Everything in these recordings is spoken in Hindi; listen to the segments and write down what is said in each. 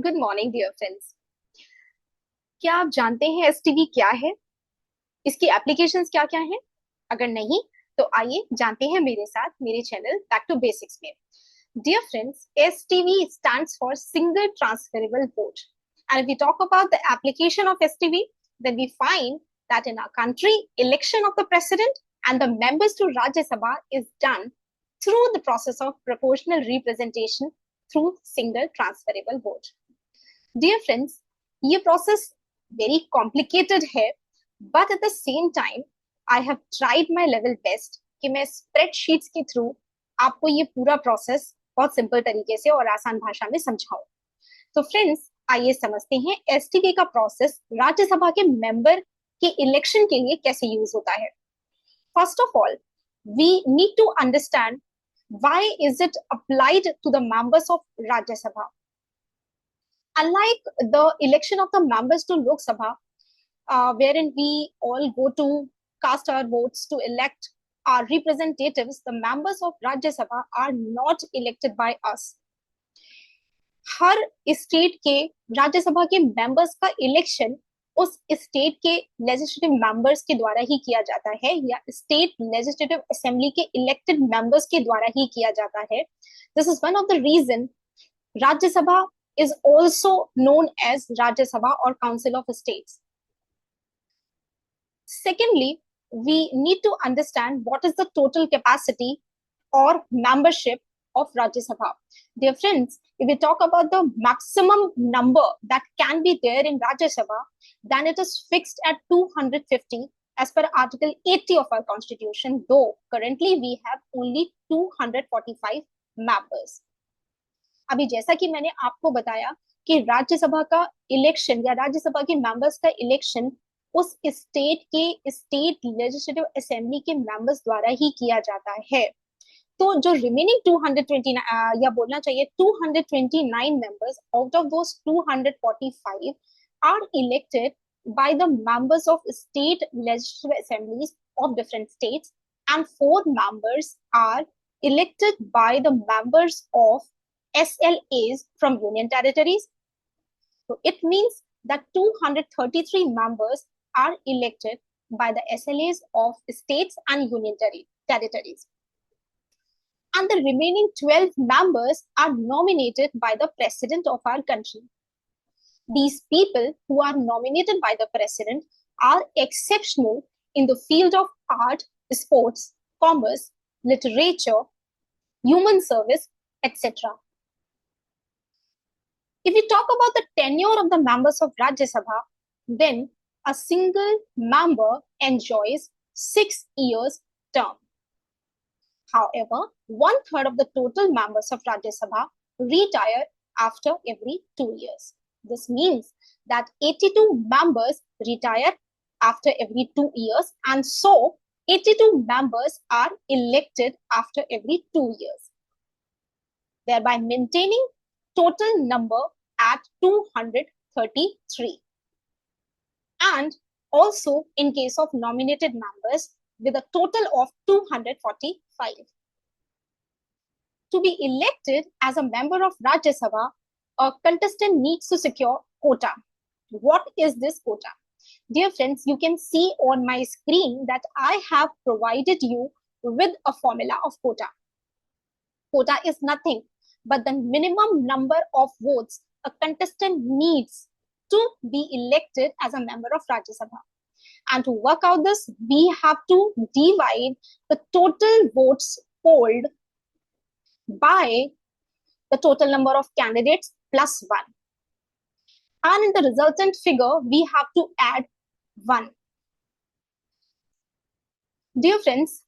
Good morning dear friends. क्या आप जानते हैं एसटीवी क्या है? इसकी एप्लीकेशंस क्या क्या हैं? अगर नहीं तो आइए जानते हैं मेरे साथ मेरे चैनल बैक टू बेसिक्स में। Dear friends, STV stands for single transferable vote, and if we talk about the application of STV, then we find that in our country, election of the president and the members to Rajya Sabha is done through the process of proportional representation through single transferable vote. Dear friends, ये प्रोसेस वेरी कॉम्प्लिकेटेड है, but at the same time I have tried my level best कि मैं स्प्रेडशीट्स के थ्रू आपको ये पूरा प्रोसेस बहुत सिंपल तरीके से और आसान भाषा में समझाऊं। तो फ्रेंड्स, आइए समझते हैं एसटीवी का प्रोसेस राज्यसभा के मेंबर के इलेक्शन के लिए कैसे यूज होता है। First of all, we need to understand why is it applied to the members of Rajya Sabha. Unlike the election of the members to Lok Sabha, wherein we all go to cast our votes to elect our representatives, the members of Rajya Sabha are not elected by us. Her state के राज्यसभा के मेंबर्स का इलेक्शन उस स्टेट के लेजिस्लेटिव मेंबर्स के द्वारा ही किया जाता है, या स्टेट लेजिस्लेटिव असेंबली के इलेक्टेड मेंबर्स के द्वारा ही किया जाता है। This is one of the reason Rajya Sabha is also known as Rajya Sabha or Council of States. Secondly, we need to understand what is the total capacity or membership of Rajya Sabha. Dear friends, if we talk about the maximum number that can be there in Rajya Sabha, then it is fixed at 250 as per Article 80 of our Constitution, though currently we have only 245 members. अभी जैसा कि मैंने आपको बताया कि राज्यसभा का इलेक्शन या राज्यसभा के मेंबर्स का इलेक्शन उस स्टेट के स्टेट लेजिस्लेटिव असेंबली के मेंबर्स द्वारा ही किया जाता है। तो जो रिमेनिंग 229 या बोलना चाहिए 229 members out of those 245 are elected by the members of state legislative assemblies of different states, and 4 members are elected by the members of SLAs from union territories. So it means that 233 members are elected by the SLAs of states and union territories. And the remaining 12 members are nominated by the president of our country. These people who are nominated by the president are exceptional in the field of art, sports, commerce, literature, human service, etc. If we talk about the tenure of the members of Rajya Sabha, then a single member enjoys 6 years term. However, 1/3 of the total members of Rajya Sabha retire after every 2 years. This means that 82 members retire after every 2 years, and so 82 members are elected after every 2 years, thereby maintaining total number at 233. And also in case of nominated members with a total of 245. To be elected as a member of Rajya Sabha, a contestant needs to secure quota. What is this quota? Dear friends, you can see on my screen that I have provided you with a formula of quota. Quota is nothing but the minimum number of votes a contestant needs to be elected as a member of Rajya Sabha. And to work out this, we have to divide the total votes polled by the total number of candidates plus 1. And in the resultant figure, we have to add 1. Dear friends,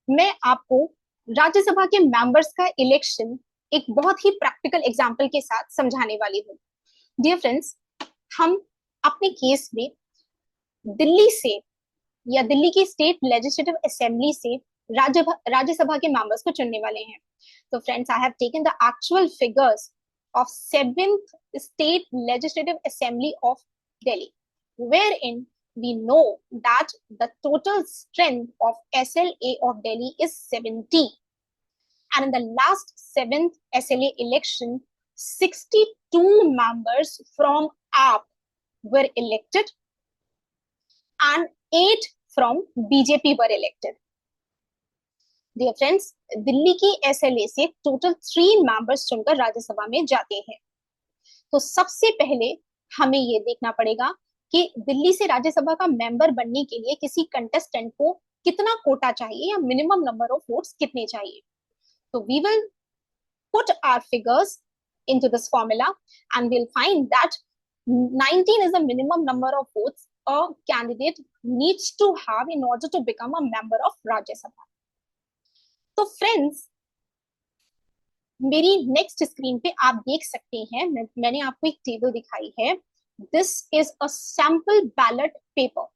मैं आपको राज्यसभा के मेंबर्स का इलेक्शन एक बहुत ही प्रैक्टिकल एग्जांपल के साथ समझाने वाली हूँ। डियर फ्रेंड्स, हम अपने केस में दिल्ली से या दिल्ली की स्टेट लेजिस्लेटिव असेंबली से राज्यसभा के मेंबर्स को चुनने वाले हैं। तो friends, I have taken the actual figures of 7th state legislative assembly of Delhi, wherein we know that the total strength of SLA of Delhi is 70. And in the last 7th SLA election, 62 members from AAP were elected and 8 from BJP were elected. Dear friends, Delhi की SLA से टोटल 3 मेंबर्स चुनकर राज्यसभा में जाते हैं. तो सबसे पहले हमें ये देखना पड़ेगा कि दिल्ली से राज्यसभा का मेंबर बनने के लिए किसी कंटेस्टेंट को कितना कोटा चाहिए या मिनिमम नंबर ऑफ वोट्स कितने चाहिए. तो we will put our figures into this formula and we'll find that 19 is the minimum number of votes a candidate needs to have in order to become a member of Rajya Sabha. तो फ्रेंड्स, मेरी नेक्स्ट स्क्रीन पे आप देख सकते हैं, मैंने आपको एक टेबल दिखाई है. This is a sample ballot paper.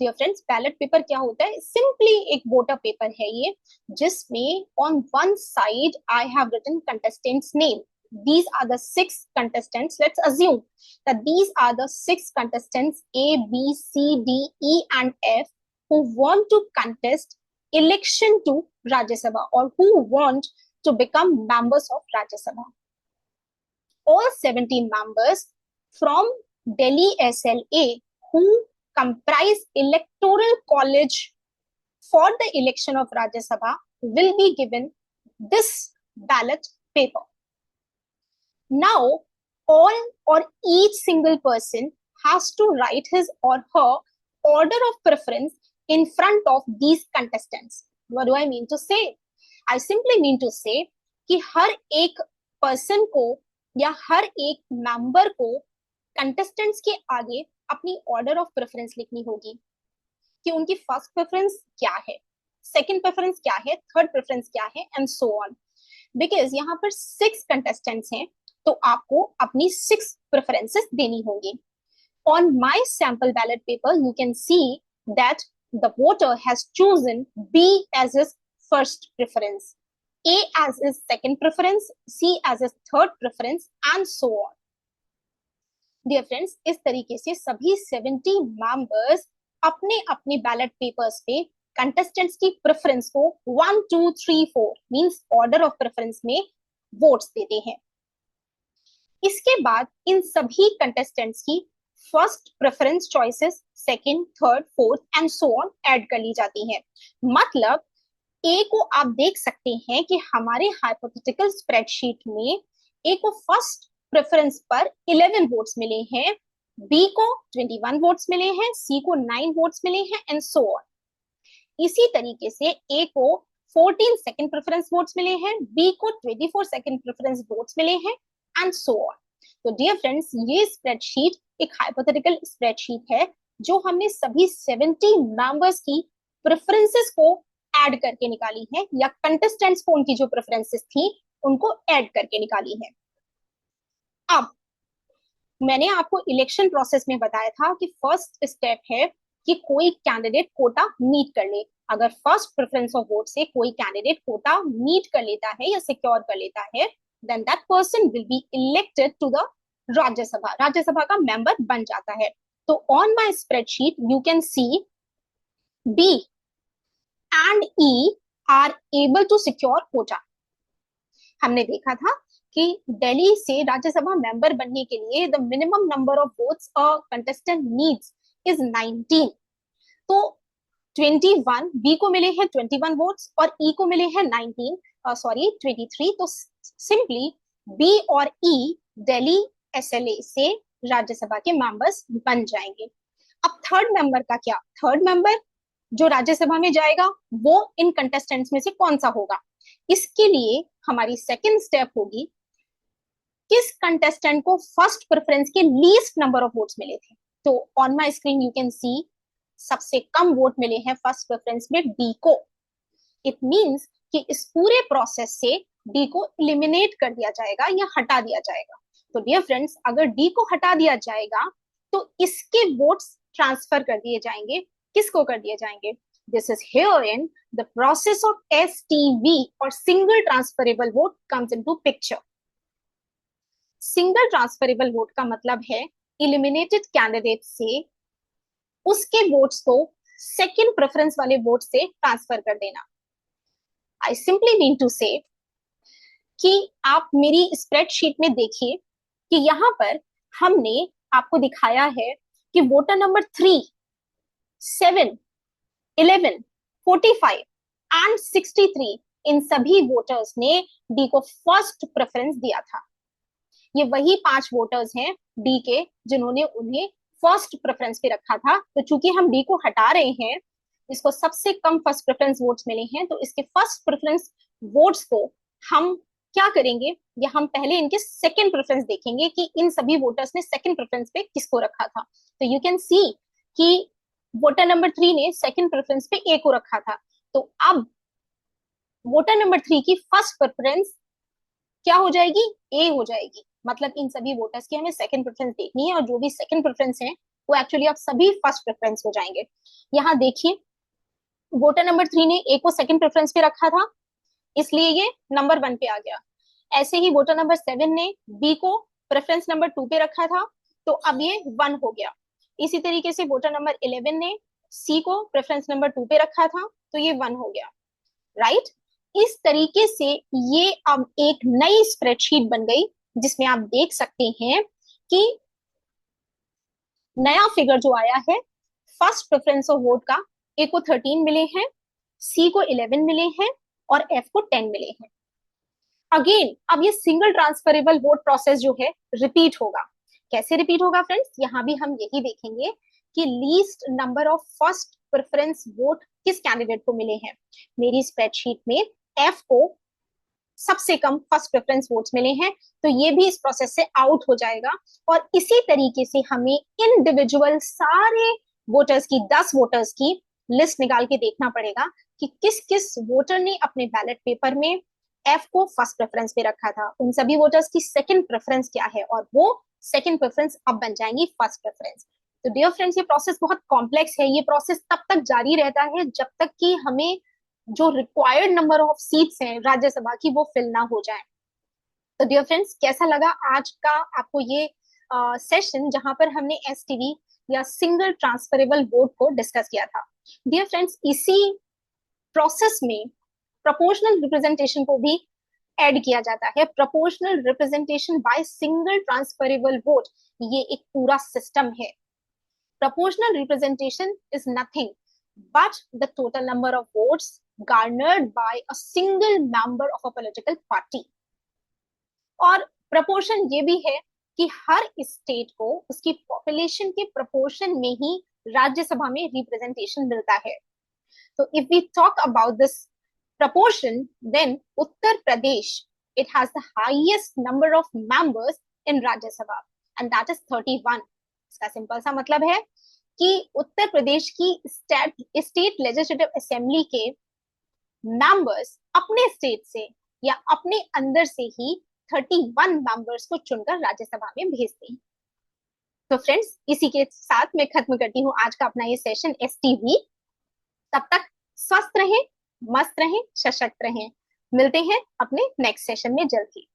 Dear friends, ballot paper क्या होता है? सिंपली एक वोटर पेपर है ये, जिसमें on one side I have written contestants name. These are the 6 contestants. Let's assume that these are the 6 contestants A, B, C, D, E and F who want to contest election to Rajya Sabha or who want to become members of Rajya Sabha. All 17 members from Delhi SLA who comprise Electoral College for the election of Rajya Sabha will be given this ballot paper. Now, all or each single person has to write his or her order of preference in front of these contestants. What do I mean to say? I simply mean to say कि हर एक पर्सन को या हर एक मेंबर को कंटेस्टेंट्स के आगे अपनी ऑर्डर ऑफ प्रेफरेंस लिखनी होगी कि उनकी फर्स्ट प्रेफरेंस क्या है, सेकंड प्रेफरेंस क्या है, थर्ड प्रेफरेंस क्या है, एंड सो ऑन. बिकॉज यहाँ पर 6 कंटेस्टेंट्स हैं, तो आपको अपनी 6 प्रेफरेंसेस देनी होगी. On my sample ballot paper, you can see that the voter has chosen B as his first preference, A as his second preference, C as his third preference, and so on. Dear friends, इस तरीके से सभी 70 members अपने अपने ballot papers पे contestants की preference को 1, 2, 3, 4 means order of preference में votes देते हैं. इसके बाद इन सभी contestants की first preference choices, second, third, fourth and so on add कर ली जाती हैं. मतलब ए को आप देख सकते हैं कि हमारे हाइपोथेटिकल स्प्रेडशीट में ए को फर्स्ट प्रेफरेंस पर 11 वोट्स मिले हैं, बी को 21 वोट्स मिले हैं, सी को 9 वोट्स मिले हैं एंड सो ऑन. इसी तरीके से ए को 14 सेकंड प्रेफरेंस वोट्स मिले हैं, बी को 24 सेकंड प्रेफरेंस वोट्स मिले हैं एंड सो ऑन. तो डियर फ्रेंड्स, ये स्प्रेडशीट एक हाइपोथेटिकल स्प्रेडशीट है जो हमने सभी 70 मेंबर्स की प्रेफरेंसेस को ऐड करके निकाली है, या कंटेस्टेंट्स को उनकी जो प्रेफरेंसेस थी उनको ऐड करके निकाली है. अब मैंने आपको इलेक्शन प्रोसेस में बताया था कि फर्स्ट स्टेप है कि कोई कैंडिडेट कोटा मीट कर ले. अगर फर्स्ट प्रेफरेंस ऑफ वोट से कोई कैंडिडेट कोटा मीट कर लेता है या सिक्योर कर लेता है, then that person will be elected to the Rajya Sabha. Rajya Sabha का member बन जाता है. तो on my spreadsheet you can see B and E are able to secure quota. हमने देखा था कि दिल्ली से राज्यसभा मेंबर बनने के लिए the minimum number of votes a contestant needs is 19. तो 21 B को मिले हैं 21 वोट्स और E को मिले हैं 23. तो सिंपली B और E दिल्ली SLA से राज्यसभा के मेंबर्स बन जाएंगे. अब थर्ड मेंबर का क्या? थर्ड मेंबर जो राज्यसभा में जाएगा वो इन कंटेस्टेंट्स में से कौन सा होगा? इसके लिए हमारी सेकंड स्टेप होगी किस कंटेस्टेंट को फर्स्ट प्रेफरेंस के लीस्ट नंबर ऑफ वोट्स मिले थे. तो on my screen you can see सबसे कम वोट मिले हैं फर्स्ट प्रेफरेंस में डी को. इट मींस कि इस पूरे प्रोसेस से डी को एलिमिनेट कर दिया जाएगा या हटा दिया जाएगा. तो डियर फ्रेंड्स, अगर डी को हटा दिया जाएगा तो इसके वोट्स ट्रांसफर कर दिए जाएंगे. किसको कर दिए जाएंगे? This is here in the process of STV और single transferable vote comes into picture. Single transferable vote का मतलब है एलिमिनेटेड कैंडिडेट से उसके वोट्स को सेकंड प्रेफरेंस वाले वोट से ट्रांसफर कर देना. I simply mean to say कि आप मेरी स्प्रेडशीट में देखिए कि यहाँ पर हमने आपको दिखाया है कि वोटर नंबर 3, 7, 11, 45 एंड 63, इन सभी वोटर्स ने डी को फर्स्ट प्रेफरेंस दिया था। ये वही 5 वोटर्स हैं डी के जिन्होंने उन्हें फर्स्ट प्रेफरेंस पे रखा था। तो चूंकि हम डी को हटा रहे हैं, इसको सबसे कम फर्स्ट प्रेफरेंस वोट्स मिले हैं, तो इसके फर्स्ट प्रेफरेंस वोट्स को हम क्या करेंगे, या हम पहले इनके सेकंड प्रेफरेंस देखेंगे कि इन सभी वोटर्स ने सेकंड प्रेफरेंस पे किसको रखा था। तो यू कैन सी कि वोटर नंबर 3 ने सेकंड प्रेफरेंस पे ए को रखा था। तो अब वोटर नंबर 3 की फर्स्ट प्रेफरेंस क्या हो जाएगी, ए हो जाएगी। मतलब इन सभी वोटर्स की हमें सेकंड प्रेफरेंस देखनी है, और जो भी सेकंड प्रेफरेंस है वो एक्चुअली अब सभी फर्स्ट प्रेफरेंस हो जाएंगे। यहाँ देखिए, वोटर नंबर 3 ने ए को सेकंड प्रेफरेंस पे रखा था, इसलिए ये नंबर 1 पे आ गया। ऐसे ही वोटर नंबर 7 ने बी को प्रेफरेंस नंबर 2 पे रखा था, तो अब ये 1 हो गया। इसी तरीके से वोटर नंबर 11 ने सी को प्रेफरेंस नंबर 2 पे रखा था, तो ये 1 हो गया, राइट। इस तरीके से ये अब एक नई स्प्रेडशीट बन गई, जिसमें आप देख सकते हैं कि नया फिगर जो आया है फर्स्ट प्रेफरेंस ऑफ वोट का, ए को 13 मिले हैं, सी को 11 मिले हैं, और एफ को 10 मिले हैं। अगेन अब ये सिंगल ट्रांसफरेबल वोट प्रोसेस जो है रिपीट होगा। कैसे रिपीट होगा फ्रेंड्स, यहाँ भी हम यही देखेंगे कि least number of first preference vote किस कैंडिडेट को मिले हैं। मेरी स्प्रेडशीट में एफ को सबसे कम फर्स्ट प्रेफरेंस वोट्स मिले हैं, तो ये भी इस प्रोसेस से आउट हो जाएगा। और इसी तरीके से हमें इंडिविजुअल सारे वोटर्स की 10 वोटर्स की लिस्ट निकाल के देखना पड़ेगा कि किस किस वोटर ने अपने बैलेट पेपर में एफ को फर्स्ट प्रेफरेंस पे रखा था, उन सभी वोटर्स की सेकंड प्रेफरेंस क्या है, और वो सेकंड प्रेफरेंस अब बन जाएंगी फर्स्ट प्रेफरेंस। तो डियर फ्रेंड्स, ये प्रोसेस बहुत कॉम्प्लेक्स है। ये प्रोसेस तब तक जारी रहता है जब तक कि हमें जो रिक्वायर्ड नंबर ऑफ सीट्स हैं राज्यसभा की वो फिल ना हो जाए। तो डियर फ्रेंड्स, कैसा लगा आज का आपको ये सेशन जहां पर हमने एसटीवी या सिंगल ट्रांसफरेबल वोट को डिस्कस किया था। डियर फ्रेंड्स, इसी प्रोसेस में प्रोपोर्शनल रिप्रेजेंटेशन को भी ऐड किया जाता है। Proportional representation by single transferable vote, ये एक पूरा सिस्टम है। Proportional representation is nothing but the total number of votes garnered by a single member of a political party. और proportion ये भी है कि हर स्टेट को उसकी पॉपुलेशन के proportion में ही राज्यसभा में representation मिलता है। तो if we talk about this proportion, then Uttar Pradesh, it has the highest number of members in Rajya Sabha, and that is 31. इसका सिंपल सा मतलब है कि उत्तर प्रदेश की स्टेट लेजिस्लेटिव असेंबली के मेंबर्स अपने स्टेट से या अपने अंदर से ही 31 मेंबर्स को चुनकर राज्यसभा में भेजते हैं। तो फ्रेंड्स, इसी के साथ मैं खत्म करती हूँ आज का अपना ये सेशन एसटीवी। तब तक स्वस्थ रहें, मस्त रहें, सशक्त रहें। मिलते हैं अपने नेक्स्ट सेशन में जल्द ही।